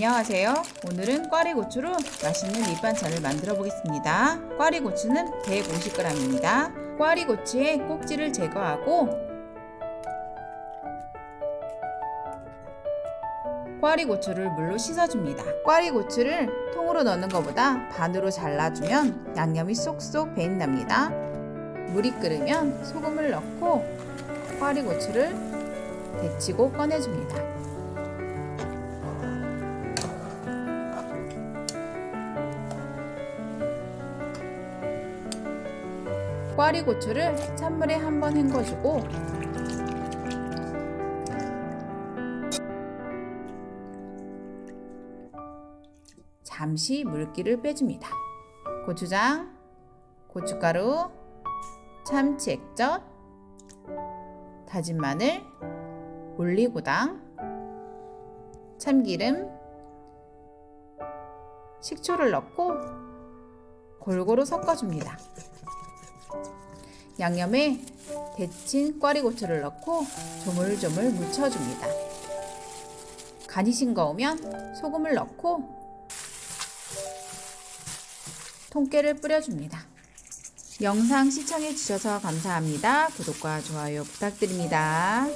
안녕하세요. 오늘은 꽈리고추로 맛있는 밑반찬을 만들어 보겠습니다. 꽈리고추는 150g입니다. 꽈리고추의 꼭지를 제거하고 꽈리고추를 물로 씻어줍니다. 꽈리고추를 통으로 넣는 것보다 반으로 잘라주면 양념이 쏙쏙 배인답니다. 물이 끓으면 소금을 넣고 꽈리고추를 데치고 꺼내줍니다. 꽈리고추를 찬물에 한번 헹궈주고 잠시 물기를 빼줍니다. 고추장, 고춧가루, 참치 액젓, 다진 마늘, 올리고당, 참기름, 식초를 넣고 골고루 섞어줍니다. 양념에 데친 꽈리고추를 넣고 조물조물 묻혀줍니다. 간이 싱거우면 소금을 넣고 통깨를 뿌려줍니다. 영상 시청해 주셔서 감사합니다. 구독과 좋아요 부탁드립니다.